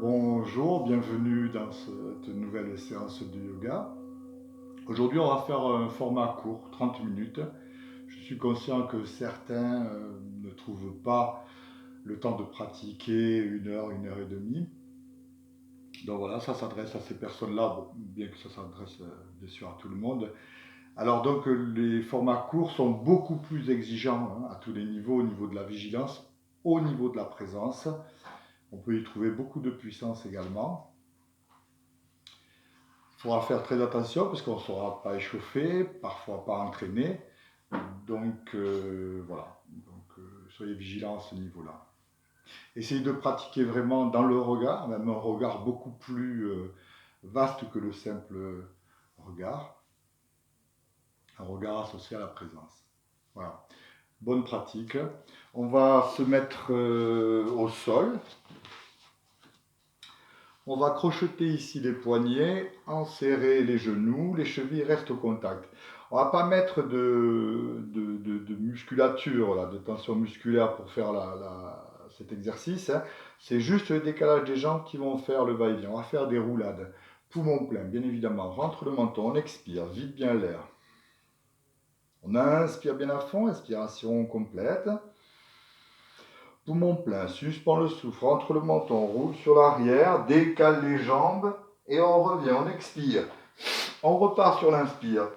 Bonjour, bienvenue dans cette nouvelle séance de yoga. Aujourd'hui, on va faire un format court, 30 minutes. Je suis conscient que certains ne trouvent pas le temps de pratiquer une heure et demie. Donc voilà, ça s'adresse à ces personnes-là, bon, bien que ça s'adresse bien sûr à tout le monde. Alors donc, les formats courts sont beaucoup plus exigeants à tous les niveaux, au niveau de la vigilance, au niveau de la présence. On peut y trouver beaucoup de puissance également. Il faudra faire très attention parce qu'on ne sera pas échauffé, parfois pas entraîné. Donc voilà, soyez vigilants à ce niveau-là. Essayez de pratiquer vraiment dans le regard, même un regard beaucoup plus vaste que le simple regard, un regard associé à la présence. Voilà, bonne pratique. On va se mettre au sol. On va crocheter ici les poignets, enserrer les genoux, les chevilles restent au contact. On ne va pas mettre de musculature, là, de tension musculaire pour faire cet exercice. C'est juste le décalage des jambes qui vont faire le va-et-vient. On va faire des roulades. Poumon plein, bien évidemment. Rentre le menton, on expire, vide bien l'air. On inspire bien à fond, inspiration complète. Poumon plein, suspend le souffle, rentre le menton, roule sur l'arrière, décale les jambes et on revient, on expire. On repart sur l'inspire.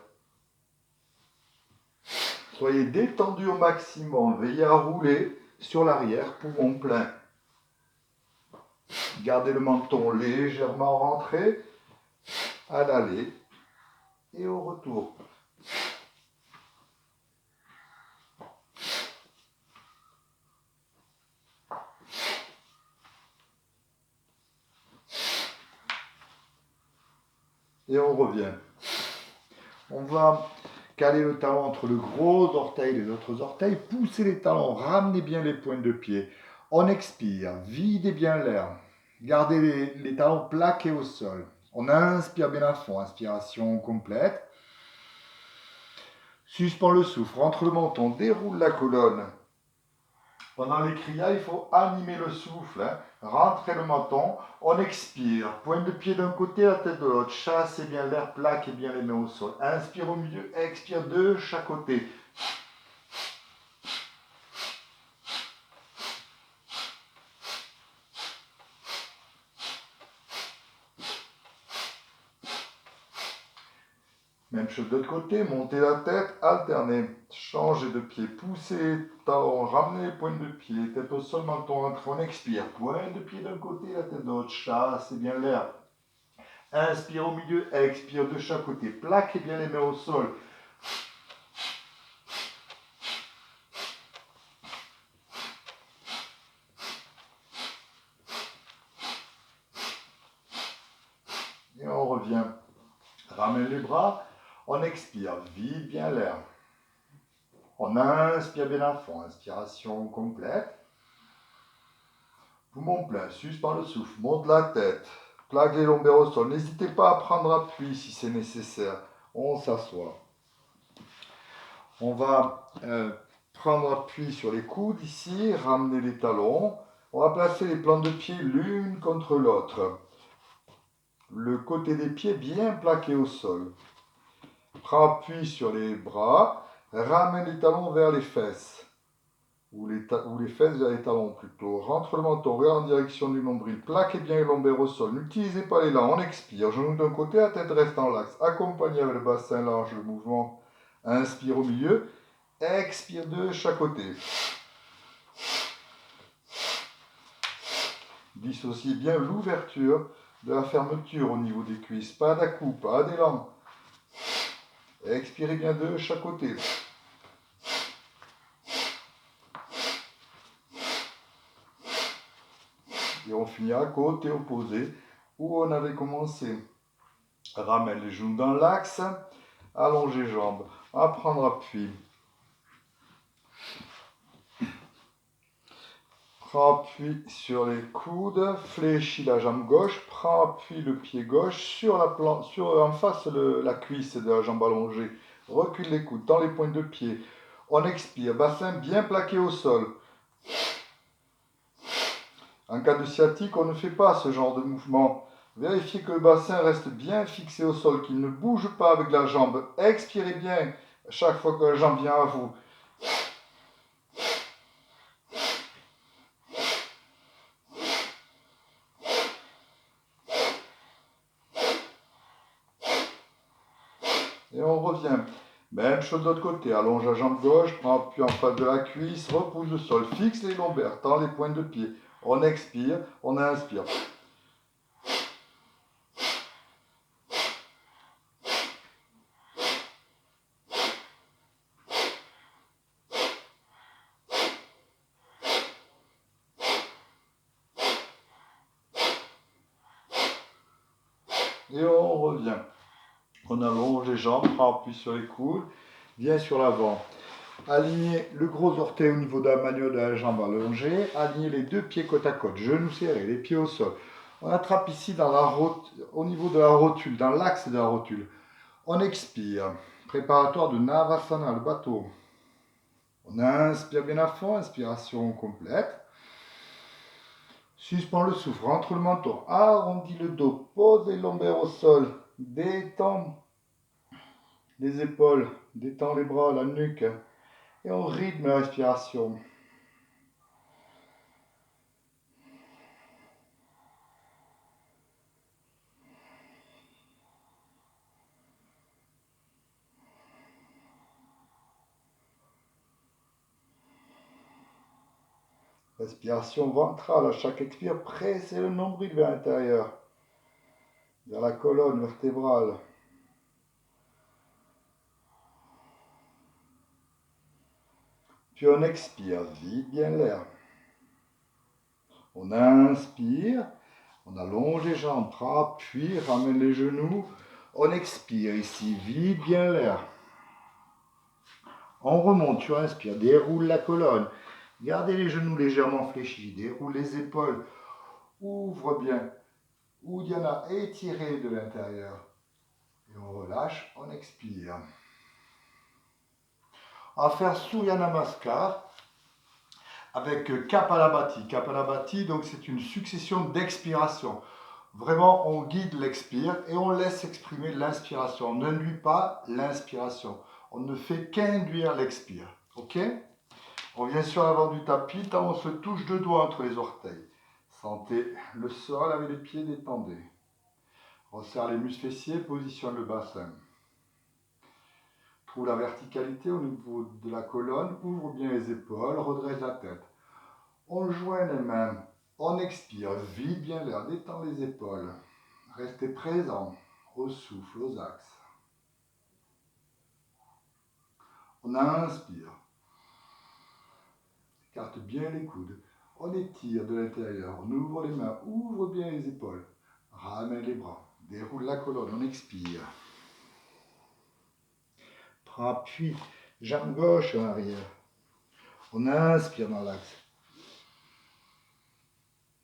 Soyez détendus au maximum, veillez à rouler sur l'arrière, poumon plein. Gardez le menton légèrement rentré à l'aller et au retour. Et on revient. On va caler le talon entre le gros orteil et les autres orteils, poussez les talons, ramenez bien les pointes de pied. On expire, videz bien l'air. Gardez les talons plaqués au sol. On inspire bien à fond, inspiration complète. Suspend le souffle, rentre le menton, déroule la colonne. Pendant les kriyas, il faut animer le souffle, rentrer le menton, on expire, pointe de pied d'un côté, la tête de l'autre, chassez bien l'air, plaquez bien les mains au sol. Inspire au milieu, expire de chaque côté. Même chose de l'autre côté, montez la tête, alternez, changez de pied, poussez, talons, ramenez les pointes de pied, tête au sol, menton rentre, on expire, pointe de pied d'un côté, la tête de l'autre, chassez bien l'air. Inspire au milieu, expire de chaque côté, plaquez bien les mains au sol. Et on revient. Ramène les bras, on expire, vide bien l'air. On inspire bien à fond, inspiration complète. Poumon plein, suspend le souffle, monte la tête, plaque les lombaires au sol. N'hésitez pas à prendre appui si c'est nécessaire. On s'assoit. On va prendre appui sur les coudes ici, ramener les talons. On va placer les plantes de pied l'une contre l'autre. Le côté des pieds bien plaqué au sol. Prends appui sur les bras, ramène les talons vers les fesses, ou les fesses vers les talons plutôt. Rentre le menton, regarde en direction du nombril, plaquez bien les lombaires au sol. N'utilisez pas les langues, on expire. Genou d'un côté, la tête reste en l'axe. Accompagnez avec le bassin large le mouvement. Inspire au milieu, expire de chaque côté. Dissociez bien l'ouverture de la fermeture au niveau des cuisses. Pas d'à-coups, pas d'élan. Expirez bien de chaque côté. Et on finit à côté opposé où on avait commencé. Ramène les genoux dans l'axe, allonge les jambes, à prendre appui. Prends appui sur les coudes, fléchis la jambe gauche, prends appui le pied gauche sur en face la cuisse de la jambe allongée. Recule les coudes, tends les pointes de pied. On expire, bassin bien plaqué au sol. En cas de sciatique, on ne fait pas ce genre de mouvement. Vérifiez que le bassin reste bien fixé au sol, qu'il ne bouge pas avec la jambe. Expirez bien chaque fois que la jambe vient à vous. Et on revient. Même chose de l'autre côté. Allonge la jambe gauche, prends appui en face de la cuisse, repousse le sol, fixe les lombaires, tends les pointes de pied. On expire, on inspire. Et on revient. On allonge les jambes, prends appui sur les coudes, viens sur l'avant. Alignez le gros orteil au niveau de la maniotte de la jambe allongée. Alignez les deux pieds côte à côte, genoux serrés, les pieds au sol. On attrape ici au niveau de la rotule, dans l'axe de la rotule. On expire. Préparatoire de Navasana, le bateau. On inspire bien à fond, inspiration complète. Suspends le souffle, rentre le menton, arrondis le dos, pose les lombaires au sol, détends les épaules, détends les bras, la nuque, et on rythme la respiration. Respiration ventrale, à chaque expire, pressez le nombril vers l'intérieur, vers la colonne vertébrale. Puis on expire, vide bien l'air. On inspire, on allonge les jambes, puis ramène les genoux. On expire ici, vide bien l'air. On remonte, tu inspires, déroule la colonne. Gardez les genoux légèrement fléchis, déroule les épaules. Ouvre bien. Uddiyana, étirez de l'intérieur. Et on relâche, on expire. On va faire Surya Namaskar avec Kapalabhati. Kapalabhati, donc c'est une succession d'expirations. Vraiment, on guide l'expire et on laisse exprimer l'inspiration. On n'induit pas l'inspiration. On ne fait qu'induire l'expire. Ok? On vient sur l'avant du tapis, on se touche deux doigts entre les orteils. Sentez le sol avec les pieds détendus. Resserre les muscles fessiers, positionne le bassin. Trouve la verticalité au niveau de la colonne, ouvre bien les épaules, redresse la tête. On joint les mains, on expire, vide bien l'air, détend les épaules. Restez présent au souffle, aux axes. On inspire. Écarte bien les coudes. On étire de l'intérieur, on ouvre les mains, ouvre bien les épaules. Ramène les bras, déroule la colonne, on expire. Prends appui, jambe gauche en arrière. On inspire dans l'axe.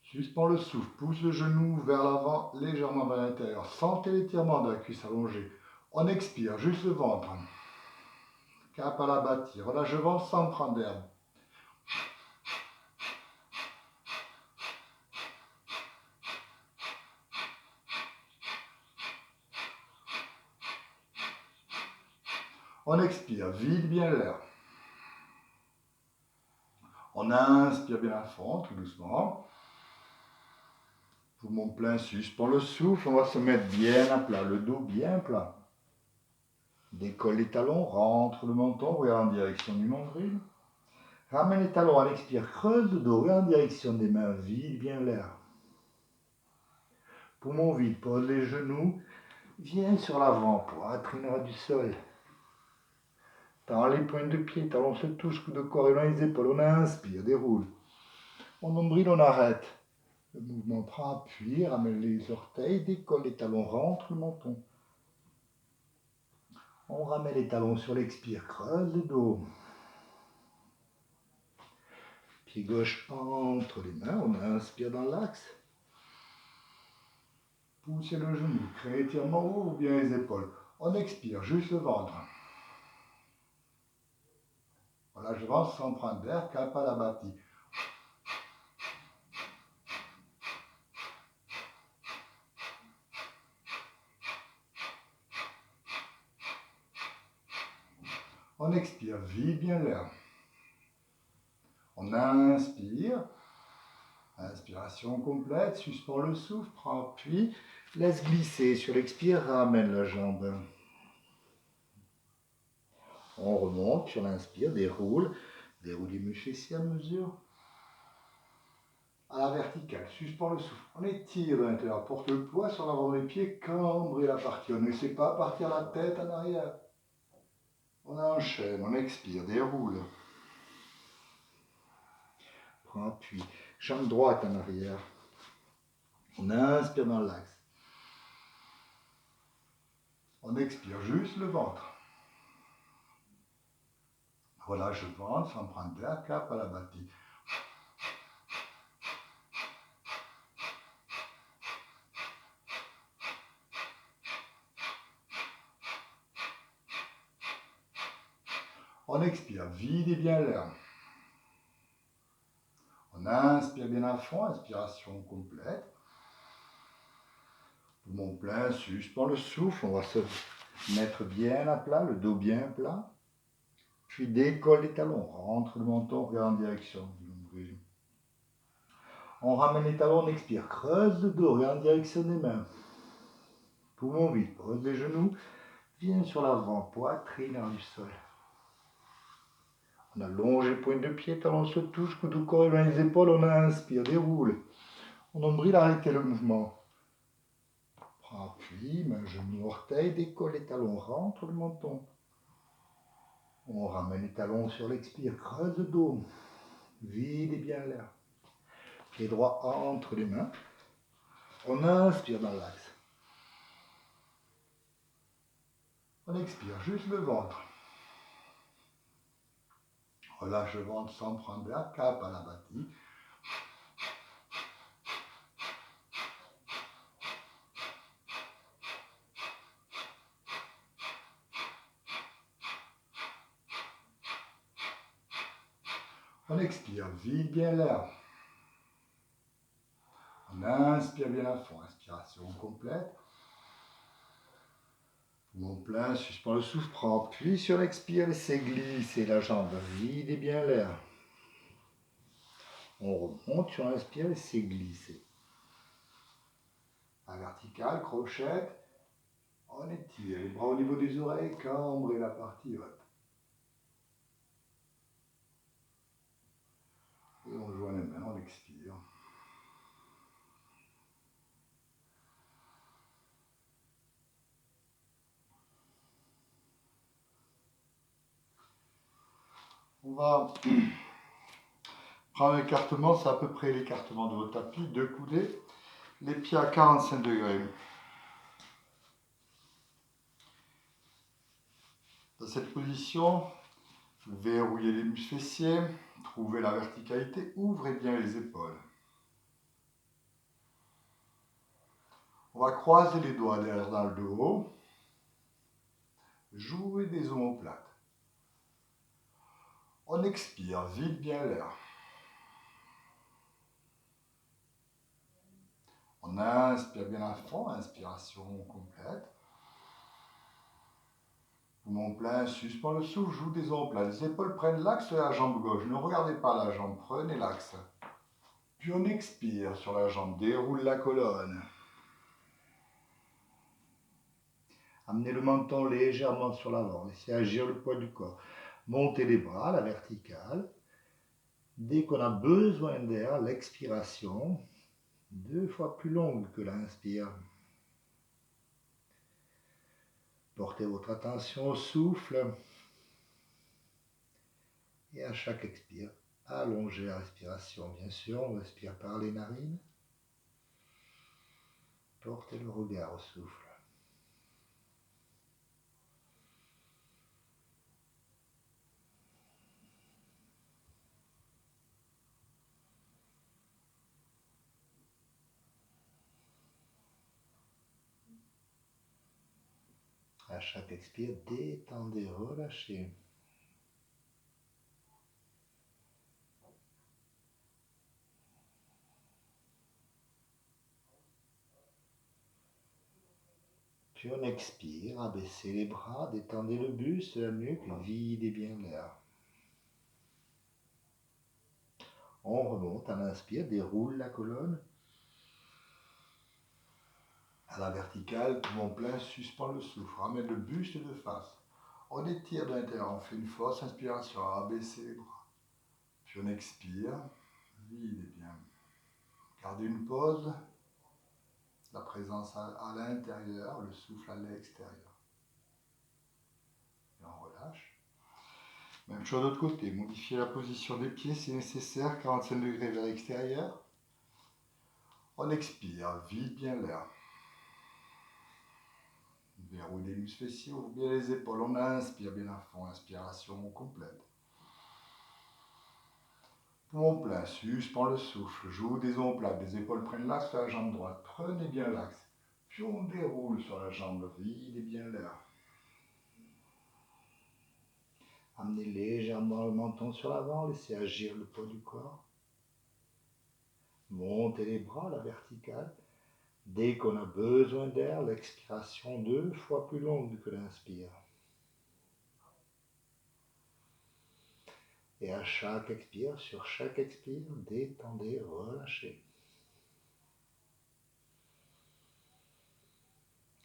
Suspends le souffle, pousse le genou vers l'avant, légèrement vers l'intérieur. Sentez l'étirement de la cuisse allongée. On expire, juste le ventre. Kapalabhati, relâche le ventre sans prendre d'air. On expire, vide bien l'air. On inspire bien à fond, tout doucement. Poumon plein, suspends le souffle, on va se mettre bien à plat, le dos bien plat. Décolle les talons, rentre le menton, regarde en direction du nombril. Ramène les talons à l'expire, creuse le dos, regarde en direction des mains, vide bien l'air. Poumon vide, pose les genoux, viens sur l'avant, poitrine ras du sol. Tends les pointes de pied, talons se touchent, coude de corps et dans les épaules, on inspire, déroule. On nombril, on arrête. Le mouvement prend appui, ramène les orteils, décolle les talons, rentre le menton. On ramène les talons sur l'expire, creuse le dos. Pied gauche entre les mains, on inspire dans l'axe. Poussez le genou, créez étirement, ouvre bien les épaules. On expire, juste le ventre. Voilà, je rentre sans prendre d'air, Kapalabhati. expire, vide bien l'air. On inspire. Inspiration complète, suspend le souffle, prend appui, laisse glisser. Sur l'expire, ramène la jambe. On remonte sur l'inspire, déroule les muscles ici à mesure. À la verticale, suspend le souffle. On étire de l'intérieur, porte le poids sur l'avant des pieds, cambrer la partie. On ne laisse pas partir la tête en arrière. On enchaîne, on expire, déroule. Prends appui. Jambe droite en arrière. On inspire dans l'axe. On expire juste le ventre. Relâche le ventre sans prendre l'air, cap à la bâtie. On expire, vide et bien l'air. On inspire bien à fond, inspiration complète. Poumon plein, suspend le souffle. On va se mettre bien à plat, le dos bien plat. Puis décolle les talons, rentre le menton, regarde en direction du nombril. On ramène les talons, on expire, creuse le dos, regarde en direction des mains. Poumon vide, pose les genoux, viens sur l'avant, poitrine vers du sol. On allonge les pointes de pied, talons se touchent, coude au corps et les épaules, on inspire, déroule. On nombril, arrêtez le mouvement. Prends appui, main, genou, orteil, décolle les talons, rentre le menton. On ramène les talons sur l'expire, creuse le dos, vide et bien l'air. Pied droit entre les mains. On inspire dans l'axe. On expire juste le ventre. Relâche le ventre sans prendre la cape à la bâtie. On expire, vide bien l'air. On inspire bien à fond, inspiration complète. Poumon plein, suspend le souffle, prend appui sur l'expire, laissez glisser la jambe, vide et bien l'air. On remonte sur l'inspire, laissez glisser. À verticale, crochette. On étire les bras au niveau des oreilles, cambrez la partie haute. Et on joint les mains, on expire. On va prendre l'écartement, c'est à peu près l'écartement de votre tapis, 2 coudées, les pieds à 45 degrés. Dans cette position, verrouillez les muscles fessiers, trouvez la verticalité, ouvrez bien les épaules. On va croiser les doigts derrière dans le dos, jouez des omoplates. On expire, vide bien l'air. On inspire bien à fond, inspiration complète. Poumon plein, suspend le souffle, joue des omoplates. Les épaules prennent l'axe de la jambe gauche. Ne regardez pas la jambe, prenez l'axe. Puis on expire sur la jambe, déroule la colonne. Amenez le menton légèrement sur l'avant, laissez agir le poids du corps. Montez les bras à la verticale. Dès qu'on a besoin d'air, l'expiration, 2 fois plus longue que l'inspire. Portez votre attention au souffle. Et à chaque expire, allongez la respiration. Bien sûr, on respire par les narines. Portez le regard au souffle. À chaque expire, détendez, relâchez. Puis Puis on expire, abaissez les bras, détendez le buste, la nuque, videz bien l'air. On remonte, on inspire, déroule la colonne. À la verticale, poumon plein, suspend le souffle, ramène le buste de face. On étire de l'intérieur, on fait une force inspiration, abaissez les bras. Puis on expire, videz bien. Gardez une pause, la présence à l'intérieur, le souffle à l'extérieur. Et on relâche. Même chose de l'autre côté, modifiez la position des pieds si nécessaire, 45 degrés vers l'extérieur. On expire, vide bien l'air. Verrouille les muscles fessiers, ouvre bien les épaules. On inspire bien à fond, inspiration complète. Poumon plein, suspend le souffle, joue des omoplates, les épaules prennent l'axe sur la jambe droite. Prenez bien l'axe. Puis on déroule sur la jambe, videz bien l'air. Amenez légèrement le menton sur l'avant, laissez agir le poids du corps. Montez les bras à la verticale. Dès qu'on a besoin d'air, l'expiration 2 fois plus longue que l'inspire. Et à chaque expire, sur chaque expire, détendez, relâchez.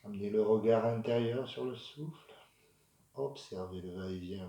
Amenez le regard intérieur sur le souffle. Observez le va-et-vient.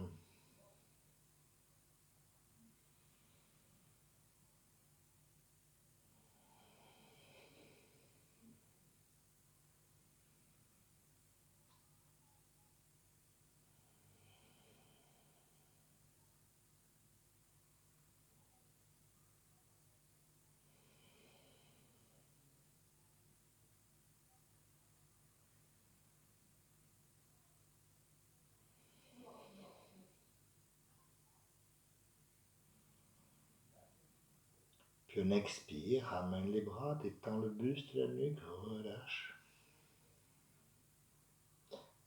Puis on expire, ramène les bras, détend le buste, la nuque, relâche.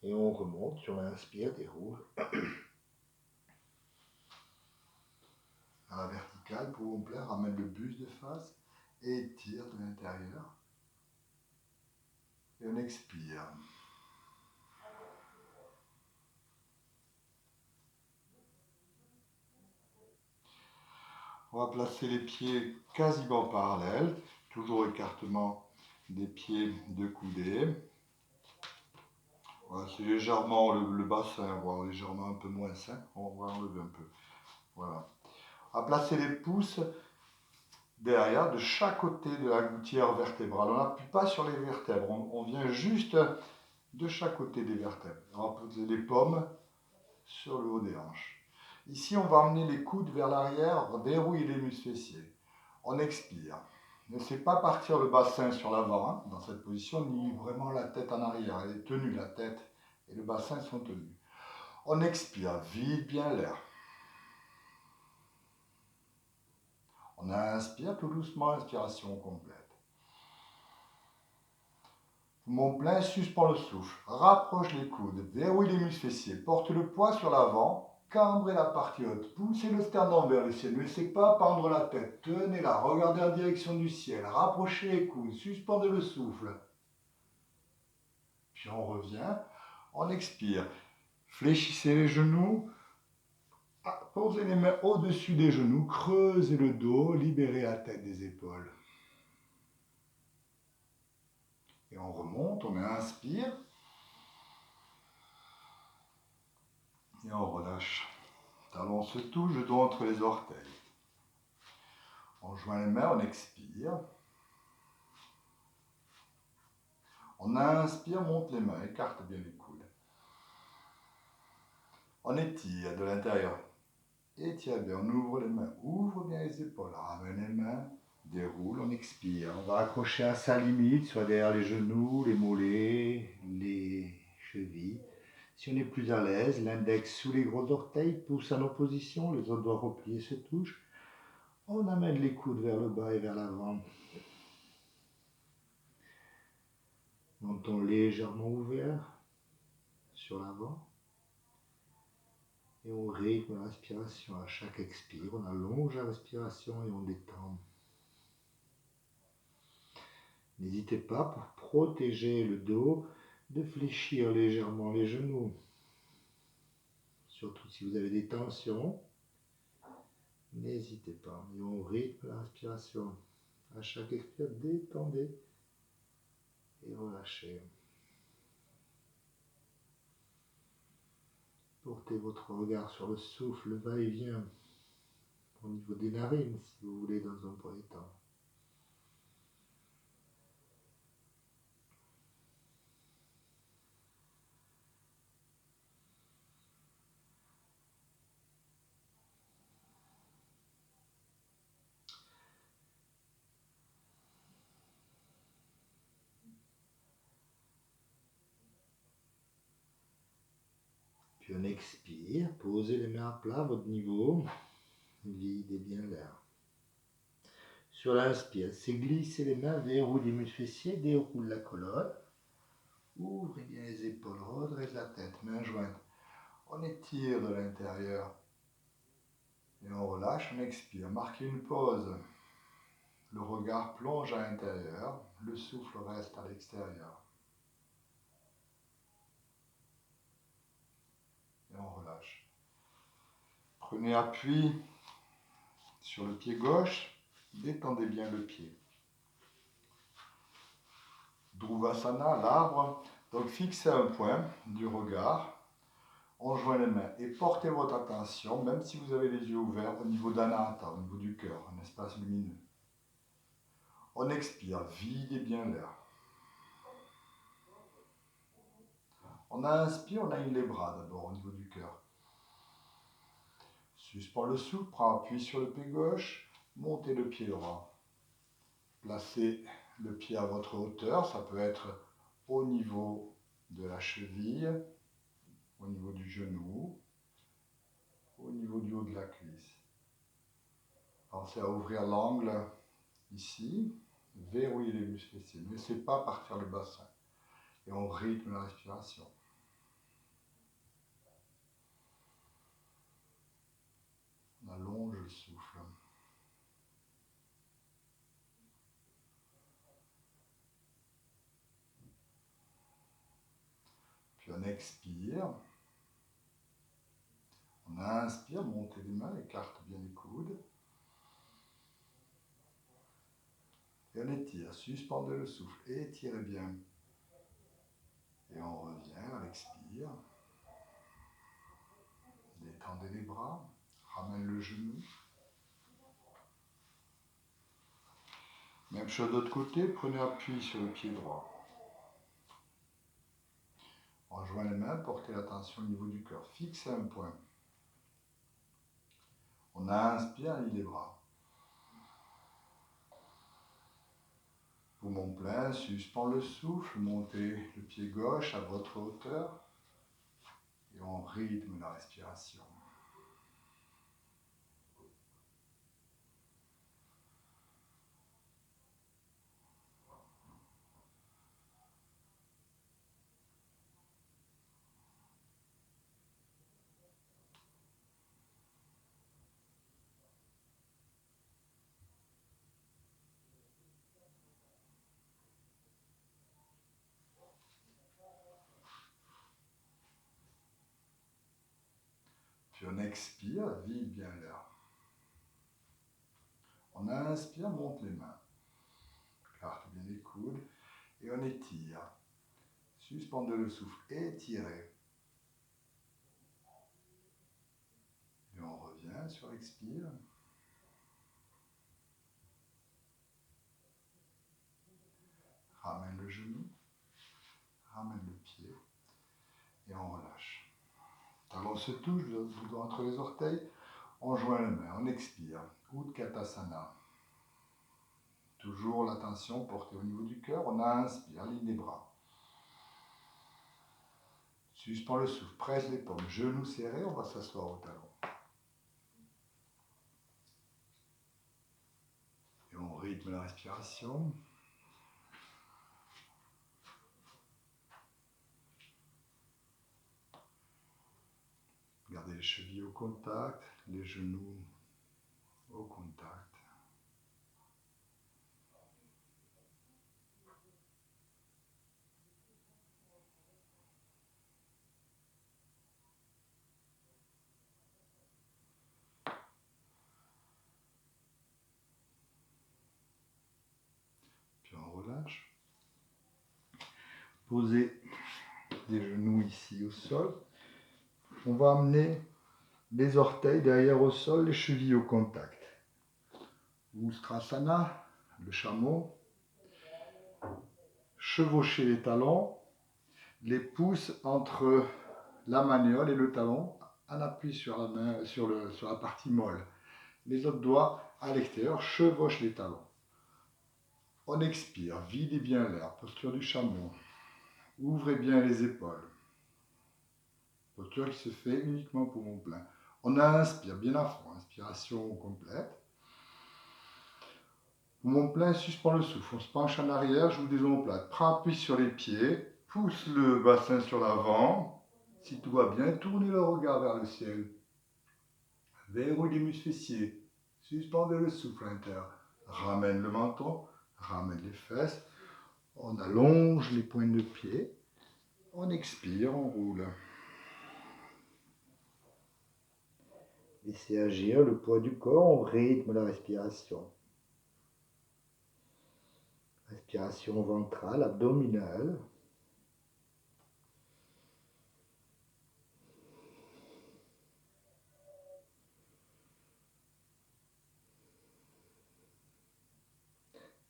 Et on remonte, sur l'inspire, déroule. À la verticale, poumon plein, ramène le buste de face, étire de l'intérieur. Et on expire. On va placer les pieds quasiment parallèles, toujours écartement des pieds de coudée. Voilà, c'est légèrement le bassin, voire légèrement un peu moins sain. On va enlever un peu. Voilà. On va placer les pouces derrière, de chaque côté de la gouttière vertébrale. On n'appuie pas sur les vertèbres, on vient juste de chaque côté des vertèbres. On va poser les paumes sur le haut des hanches. Ici, on va amener les coudes vers l'arrière, dérouiller les muscles fessiers. On expire. Ne laissez pas partir le bassin sur l'avant, hein, dans cette position, ni vraiment la tête en arrière. Elle est tenue, la tête et le bassin sont tenus. On expire, vide bien l'air. On inspire tout doucement, inspiration complète. Poumon plein, suspend le souffle. Rapproche les coudes, verrouille les muscles fessiers, porte le poids sur l'avant. Cambrez la partie haute, poussez le sternum vers le ciel, ne laissez pas pendre la tête, tenez-la, regardez en direction du ciel, rapprochez les coudes, suspendez le souffle. Puis on revient, on expire, fléchissez les genoux, posez les mains au-dessus des genoux, creusez le dos, libérez la tête des épaules. Et on remonte, on inspire, et on relâche. Talon se touche, le dos entre les orteils. On joint les mains, on expire. On inspire, monte les mains, écarte bien les coudes. On étire de l'intérieur. Étire bien, on ouvre les mains, ouvre bien les épaules, ramène les mains, déroule, on expire. On va accrocher à sa limite, soit derrière les genoux, les mollets, les chevilles. Si on est plus à l'aise, l'index sous les gros orteils pousse en opposition, les autres doigts repliés se touchent. On amène les coudes vers le bas et vers l'avant. Menton légèrement ouvert sur l'avant. Et on rythme la respiration. À chaque expire, on allonge la respiration et on détend. N'hésitez pas pour protéger le dos de fléchir légèrement les genoux, surtout si vous avez des tensions. N'hésitez pas, et on rythme la respiration. À chaque expire, détendez et relâchez. Portez votre regard sur le souffle, le va-et-vient au niveau des narines, si vous voulez, dans un premier temps. Puis on expire, posez les mains à plat à votre niveau, videz bien l'air. Sur l'inspire, c'est glisser les mains, verrouille les muscles fessiers, déroule la colonne, ouvrez bien les épaules, redresse la tête, mains jointes. On étire de l'intérieur et on relâche, on expire. Marquez une pause. Le regard plonge à l'intérieur, le souffle reste à l'extérieur. Et on relâche. Prenez appui sur le pied gauche, détendez bien le pied. Dhruvasana, l'arbre. Donc fixez un point du regard. On joint les mains et portez votre attention, même si vous avez les yeux ouverts, au niveau d'Anahata, au niveau du cœur, un espace lumineux. On expire, videz bien l'air. On inspire, on aligne les bras d'abord au niveau du cœur. Suspend le souffle, prends appui sur le pied gauche, montez le pied droit. Placez le pied à votre hauteur, ça peut être au niveau de la cheville, au niveau du genou, au niveau du haut de la cuisse. Pensez à ouvrir l'angle ici, verrouillez les muscles fessiers, ne laissez pas partir le bassin. Et on rythme la respiration. On allonge le souffle. Puis on expire. On inspire, montez les mains, écarte bien les coudes. Et on étire, suspendez le souffle, étirez bien. Et on revient, on expire. Détendez les bras, ramène le genou. Même chose de l'autre côté, prenez appui sur le pied droit. On joint les mains, portez l'attention au niveau du cœur, fixez un point. On inspire, aligne les bras. Poumon plein, suspend le souffle, montez le pied gauche à votre hauteur et on rythme la respiration. Puis on expire, vide bien l'air. On inspire, monte les mains. Carte bien les coudes et on étire. Suspendez le souffle, étirez. Et on revient sur l'expire. Ramène le genou, ramène le pied et on relâche. Talon se touche, le doigt entre les orteils. On joint les mains, on expire. Utkatasana. Toujours l'attention portée au niveau du cœur. On inspire, ligne des bras. Suspend le souffle, presse les paumes, genoux serrés, on va s'asseoir au talon. Et on rythme la respiration. Gardez les chevilles au contact, les genoux au contact. Posez des genoux ici au sol. On va amener les orteils derrière au sol, les chevilles au contact. Ustrasana, le chameau. Chevauchez les talons, les pouces entre la maniole et le talon, en appui sur la main, sur la partie molle. Les autres doigts à l'extérieur chevauchent les talons. On expire, videz bien l'air, posture du chameau. Ouvrez bien les épaules. Posture qui se fait uniquement poumon plein. On inspire bien à fond, inspiration complète. Poumon plein, suspend le souffle. On se penche en arrière, joue des omoplates. Prends appui sur les pieds, pousse le bassin sur l'avant. Si tout va bien, tournez le regard vers le ciel. Verrouille les muscles fessiers. Suspendez le souffle à l'intérieur. Ramène le menton, ramène les fesses. On allonge les pointes de pied. On expire, on roule. Laissez agir le poids du corps, on rythme la respiration. Respiration ventrale, abdominale.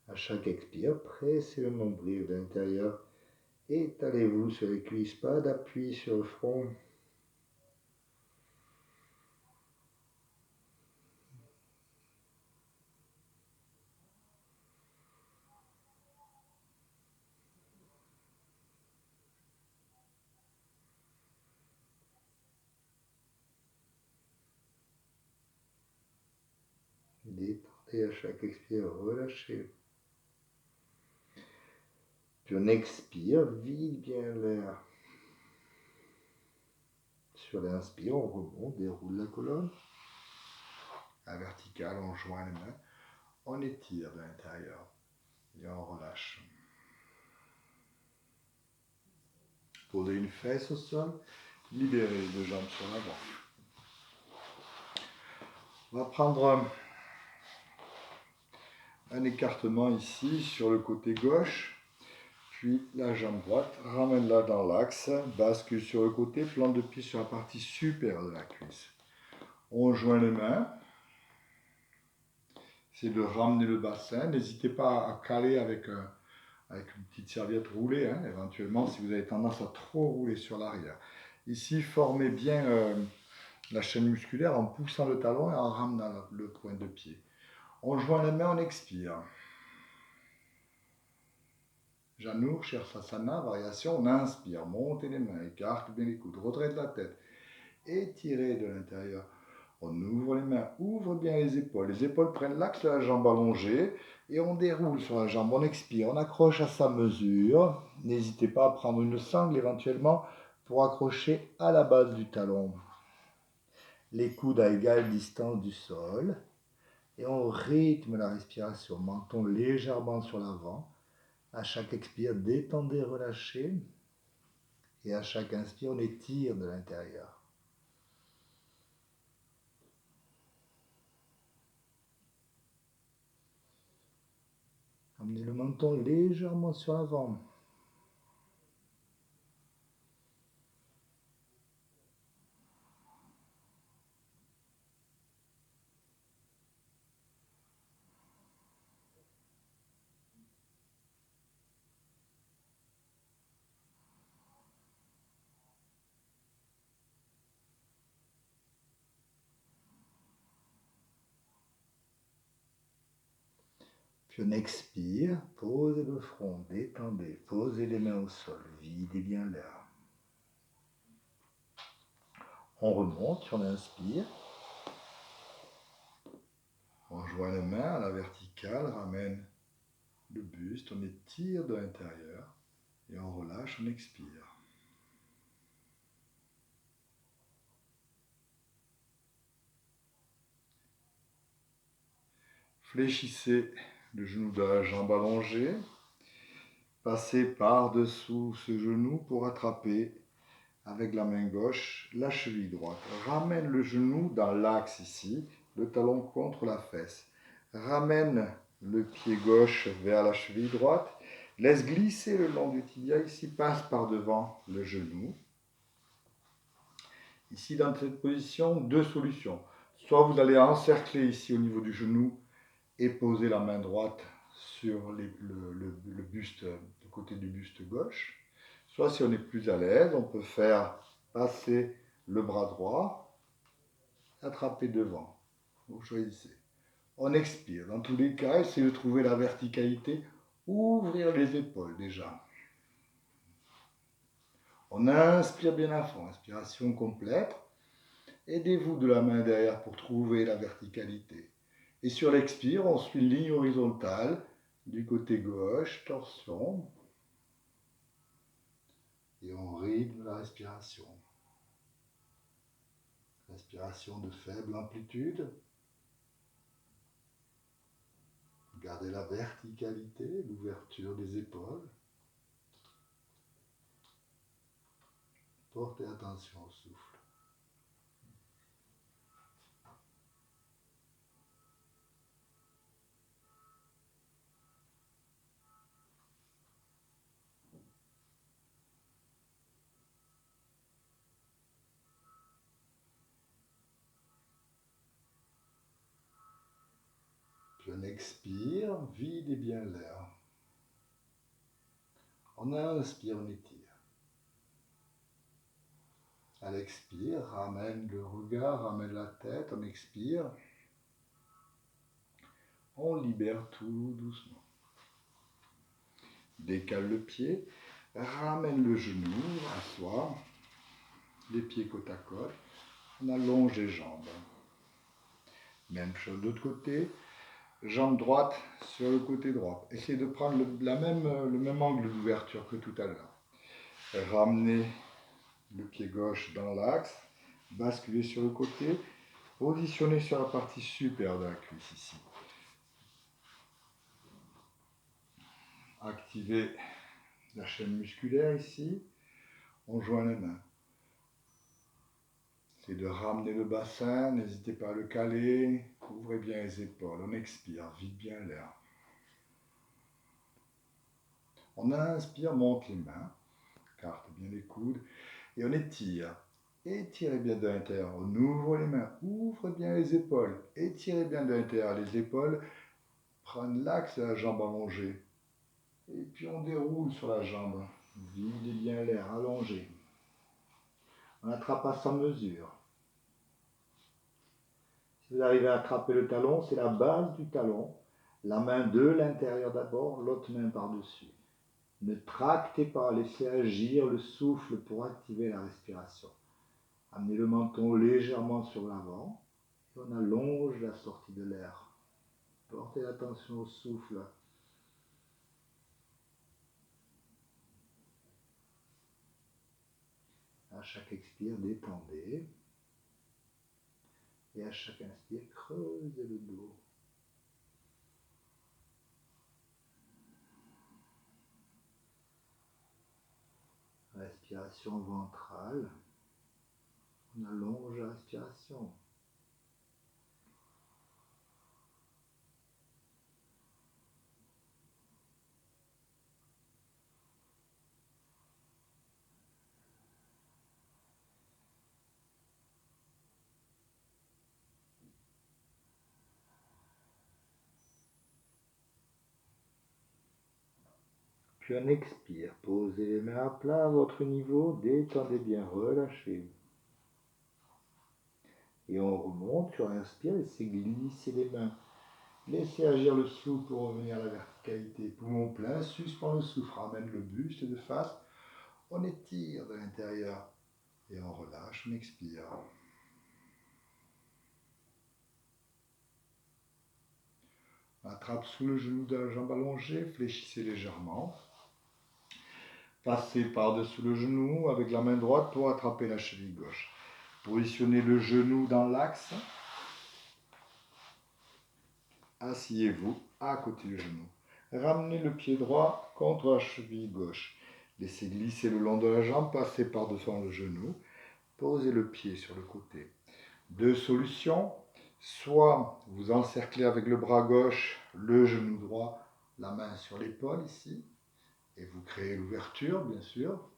À chaque expire, pressez le nombril de l'intérieur. Étalez-vous sur les cuisses, pas d'appui sur le front. Détendez à chaque expire, relâchez. Puis on expire, vide bien l'air. Sur l'inspire, on remonte, déroule la colonne. À verticale, on joint les mains. On étire de l'intérieur et on relâche. Posez une fesse au sol, libérez les deux jambes sur l'avant. On va prendre un écartement ici sur le côté gauche, puis la jambe droite, ramène-la dans l'axe, bascule sur le côté, plante de pied sur la partie supérieure de la cuisse. On joint les mains, c'est de ramener le bassin, n'hésitez pas à caler avec une petite serviette roulée, hein, éventuellement si vous avez tendance à trop rouler sur l'arrière. Ici, formez bien la chaîne musculaire en poussant le talon et en ramenant le point de pied. On joint les mains, on expire. Janur, Shirsasana, variation, on inspire, montez les mains, écarte bien les coudes, retrait de la tête, étirez de l'intérieur. On ouvre les mains, ouvre bien les épaules prennent l'axe de la jambe allongée et on déroule sur la jambe, on expire, on accroche à sa mesure. N'hésitez pas à prendre une sangle éventuellement pour accrocher à la base du talon. Les coudes à égale distance du sol et on rythme la respiration, menton légèrement sur l'avant. À chaque expire, détendez, relâchez. Et à chaque inspire, on étire de l'intérieur. Amenez le menton légèrement sur l'avant. Puis on expire, posez le front, détendez, posez les mains au sol, videz bien l'air. On remonte, on inspire. On joint les mains à la verticale, ramène le buste, on étire de l'intérieur et on relâche, on expire. Fléchissez le genou de la jambe allongée. Passez par-dessous ce genou pour attraper avec la main gauche la cheville droite. Ramène le genou dans l'axe ici, le talon contre la fesse. Ramène le pied gauche vers la cheville droite Laisse glisser le long du tibia, ici, passe par devant le genou. Ici, dans cette position, deux solutions. Soit vous allez encercler ici au niveau du genou et poser la main droite sur le buste, le côté du buste gauche. Soit si on est plus à l'aise, on peut faire passer le bras droit, attraper devant. Vous choisissez. On expire. Dans tous les cas, essayez de trouver la verticalité. Ouvrir les épaules déjà. On inspire bien à fond. Inspiration complète. Aidez-vous de la main derrière pour trouver la verticalité. Et sur l'expire, on suit une ligne horizontale du côté gauche, torsion. Et on rythme la respiration. Respiration de faible amplitude. Gardez la verticalité, l'ouverture des épaules. Portez attention au souffle. Puis on expire, vide et bien l'air. On inspire, on étire. À l'expire, ramène le regard, ramène la tête, on expire. On libère tout doucement. Décale le pied, ramène le genou à soi, les pieds côte à côte. On allonge les jambes. Même chose de l'autre côté, jambe droite sur le côté droit. Essayez de prendre le même angle d'ouverture que tout à l'heure. Ramenez le pied gauche dans l'axe, basculez sur le côté, positionnez sur la partie supérieure de la cuisse ici. Activez la chaîne musculaire ici, on joint les mains. Essayez de ramener le bassin, n'hésitez pas à le caler, ouvrez bien les épaules, on expire, vide bien l'air. On inspire, monte les mains, carte bien les coudes, et on étire. Étirez bien de l'intérieur, on ouvre les mains, ouvre bien les épaules, étirez bien de l'intérieur les épaules, prenez l'axe de la jambe allongée. Et puis on déroule sur la jambe, videz bien l'air, allongé. On attrape à sa mesure. Si vous arrivez à attraper le talon, c'est la base du talon. La main de l'intérieur d'abord, l'autre main par-dessus. Ne tractez pas, laissez agir le souffle pour activer la respiration. Amenez le menton légèrement sur l'avant et on allonge la sortie de l'air. Portez l'attention au souffle. À chaque expire, détendez. Et à chaque inspire, creusez le dos. Respiration ventrale. On allonge la respiration. Puis on expire. Posez les mains à plat à votre niveau. Détendez bien, relâchez. Et on remonte sur l'inspire. Laissez glisser les mains. Laissez agir le souffle pour revenir à la verticalité. Poumon plein, suspend le souffle. Ramène le buste de face. On étire de l'intérieur. Et on relâche, on expire. On attrape sous le genou de la jambe allongée. Fléchissez légèrement. Passez par-dessous le genou avec la main droite pour attraper la cheville gauche. Positionnez le genou dans l'axe. Asseyez-vous à côté du genou. Ramenez le pied droit contre la cheville gauche. Laissez glisser le long de la jambe, passez par-dessous le genou. Posez le pied sur le côté. Deux solutions. Soit vous encerclez avec le bras gauche le genou droit, la main sur l'épaule ici. et vous créez l'ouverture, bien sûr.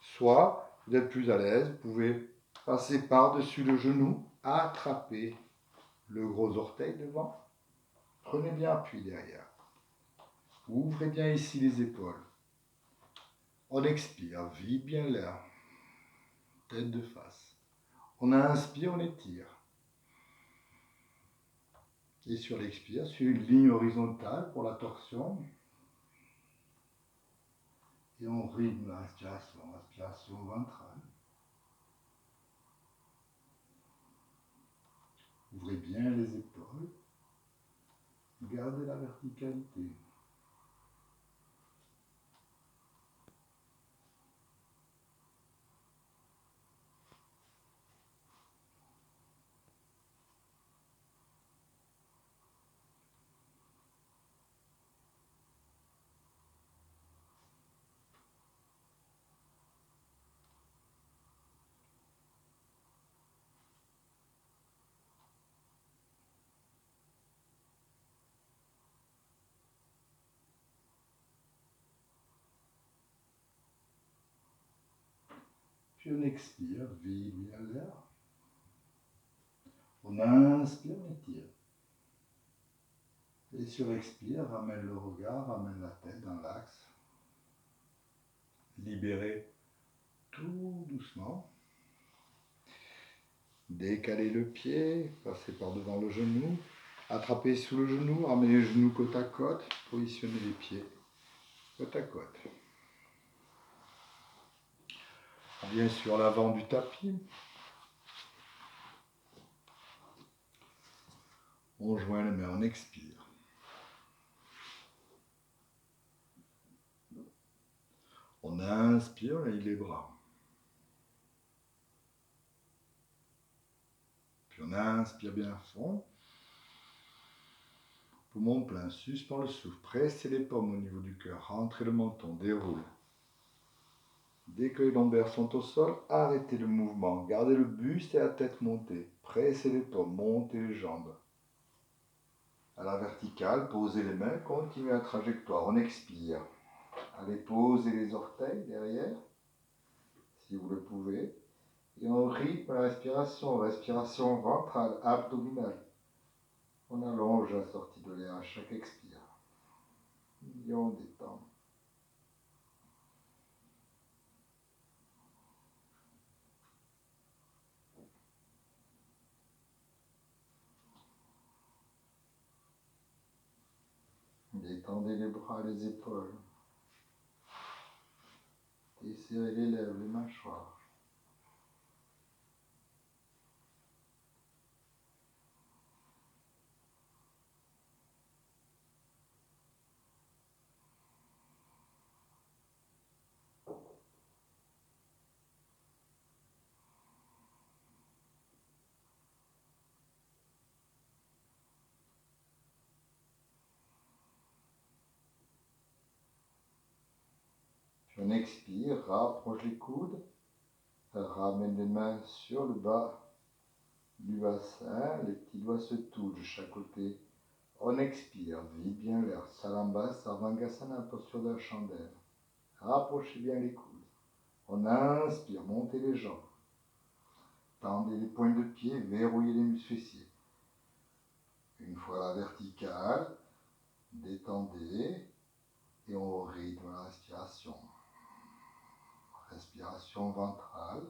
Soit, vous êtes plus à l'aise, vous pouvez passer par-dessus le genou, attraper le gros orteil devant. Prenez bien appui derrière. Ouvrez bien ici les épaules. On expire, vide bien l'air. Tête de face. On inspire, on étire. Et sur l'expire, sur une ligne horizontale pour la torsion. Et on rythme la respiration ventrale. Ouvrez bien les épaules. Gardez la verticalité. Puis on expire, vide bien l'air. On inspire, on étire. Et sur expire, ramène le regard, ramène la tête dans l'axe. Libérez tout doucement. Décalez le pied, passez par devant le genou. Attrapez sous le genou, ramenez les genoux côte à côte. Positionnez les pieds côte à côte. On vient sur l'avant du tapis. On joint les mains, on expire. On inspire, on aille les bras. Puis on inspire bien à fond. Poumon plein, suspend le souffle. Pressez les paumes au niveau du cœur. Rentrez le menton, déroule. Dès que les lombaires sont au sol, arrêtez le mouvement. Gardez le buste et la tête montée. Pressez les paumes, montez les jambes. À la verticale, posez les mains, continuez la trajectoire. On expire. Allez poser les orteils derrière, si vous le pouvez. Et on rythme la respiration ventrale, abdominale. On allonge la sortie de l'air à chaque expire. Et on détend. Détendez les bras, les épaules. Desserrez les lèvres, les mâchoires. Puis on expire, rapproche les coudes. Ramène les mains sur le bas du bassin. Les petits doigts se touchent de chaque côté. On expire, vide bien l'air. Salambas, Sarvangasana, posture de la chandelle. Rapprochez bien les coudes. On inspire, montez les jambes. Tendez les pointes de pied, verrouillez les muscles fessiers. Une fois la verticale, détendez et on rythme la respiration. Respiration ventrale.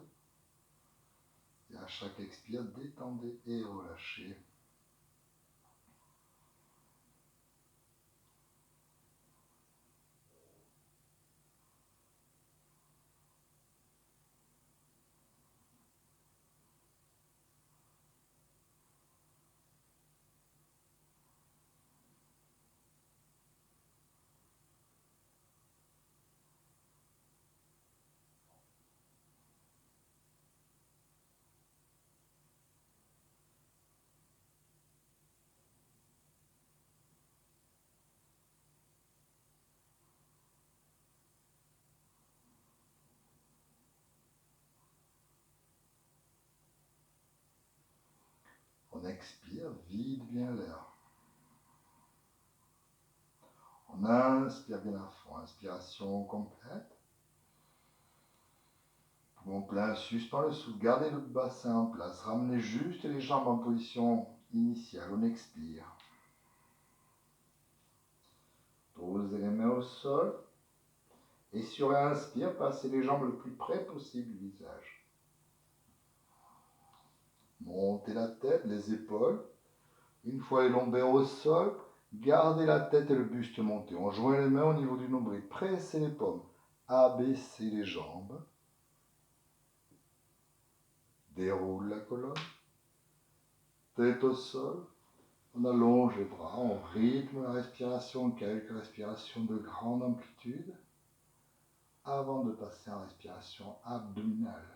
Et à chaque expire, détendez et relâchez. On expire, vide bien l'air. On inspire bien à fond, inspiration complète. Poumon plein, suspend le souffle, gardez le bassin en place, ramenez juste les jambes en position initiale, on expire. Posez les mains au sol. Et sur l'inspire, passez les jambes le plus près possible du visage. Montez la tête, les épaules. Une fois les lombaires au sol, gardez la tête et le buste monté. On joint les mains au niveau du nombril. Pressez les paumes. Abaissez les jambes. Déroule la colonne. Tête au sol. On allonge les bras. On rythme la respiration. Quelques respirations de grande amplitude. Avant de passer en respiration abdominale.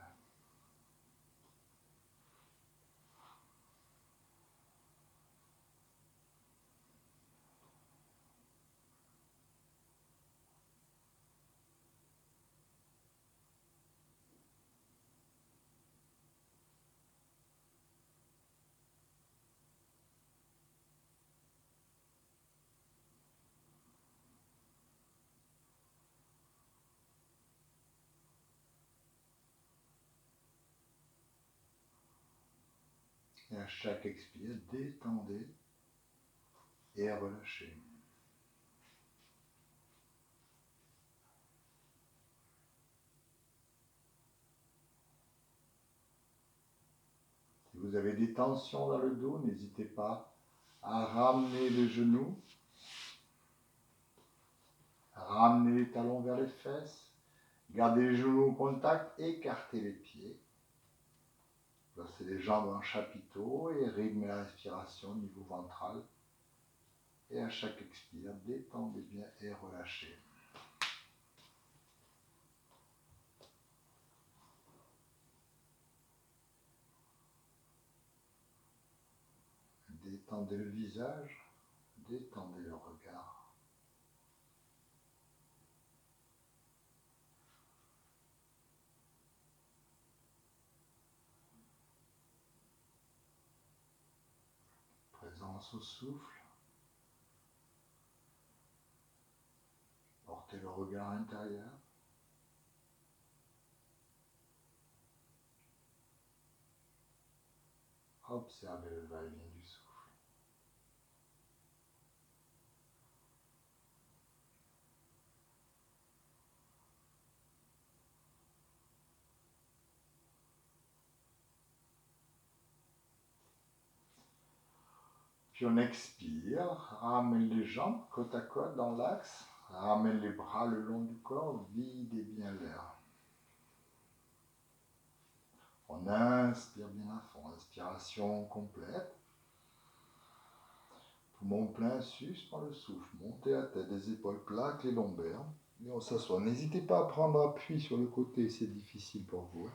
Et à chaque expire, détendez et relâchez. Si vous avez des tensions dans le dos, n'hésitez pas à ramener les genoux, ramener les talons vers les fesses, gardez les genoux au contact, écartez les pieds. Placez les jambes en chapiteau et rythmez la respiration au niveau ventral. Et à chaque expire, détendez bien et relâchez. Détendez le visage, détendez le regard. Présence au souffle. Portez le regard intérieur. Observez le va-et-vient du souffle. Puis on expire, ramène les jambes côte à côte dans l'axe, ramène les bras le long du corps, videz bien l'air. On inspire bien à fond, inspiration complète. Poumon plein, suspend le souffle, montez la tête, les épaules plaquent les lombaires. Et on s'assoit. N'hésitez pas à prendre appui sur le côté, c'est difficile pour vous.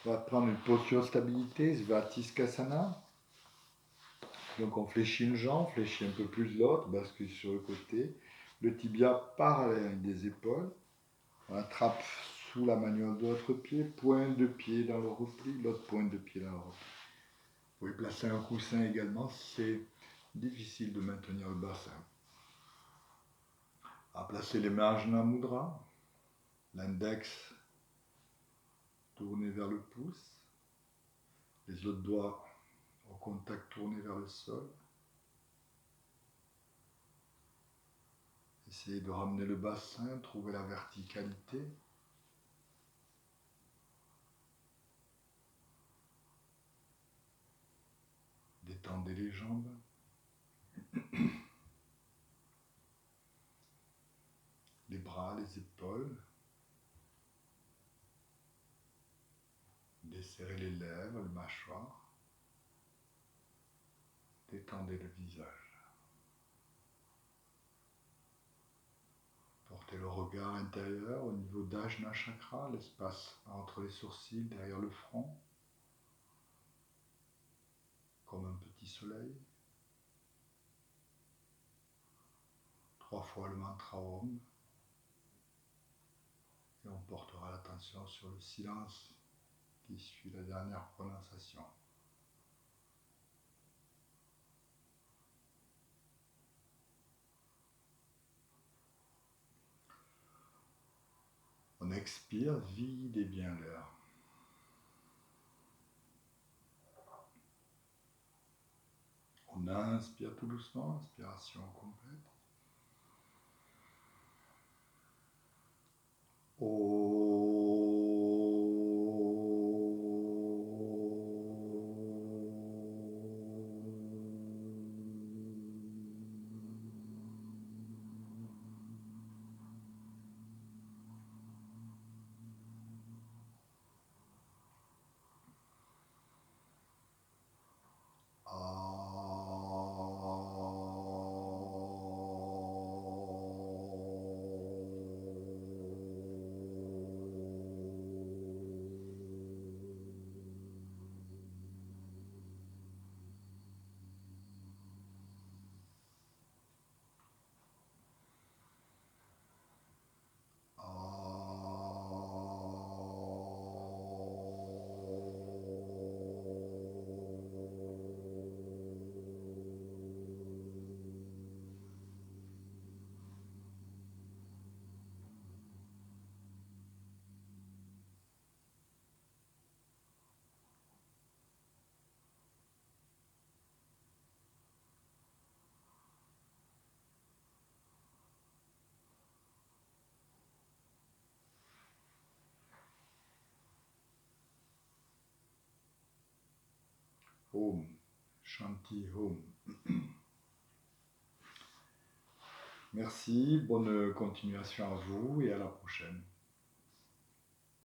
On va prendre une posture de stabilité, Svatisthasana. Donc on fléchit une jambe, fléchit un peu plus l'autre, bascule sur le côté. Le tibia parallèle des épaules. On attrape sous la manivelle de votre pied, pointe de pied dans le repli, l'autre pointe de pied dans le repli. Vous pouvez placer un coussin également si c'est difficile de maintenir le bassin. À placer les mains Ajna Mudra, l'index tourné vers le pouce, les autres doigts au contact tournés vers le sol. Essayez de ramener le bassin, trouver la verticalité. Détendez les jambes. Les bras, les épaules. Desserrez les lèvres, le mâchoire. Détendez le visage. Portez le regard intérieur au niveau d'Ajna Chakra, l'espace entre les sourcils, derrière le front, comme un petit soleil. 3 fois le mantra Om. Et on portera l'attention sur le silence qui suit la dernière prononciation. expire, videz bien l'air. On inspire tout doucement, inspiration complète. Om, Shanti Om. Merci, bonne continuation à vous et à la prochaine.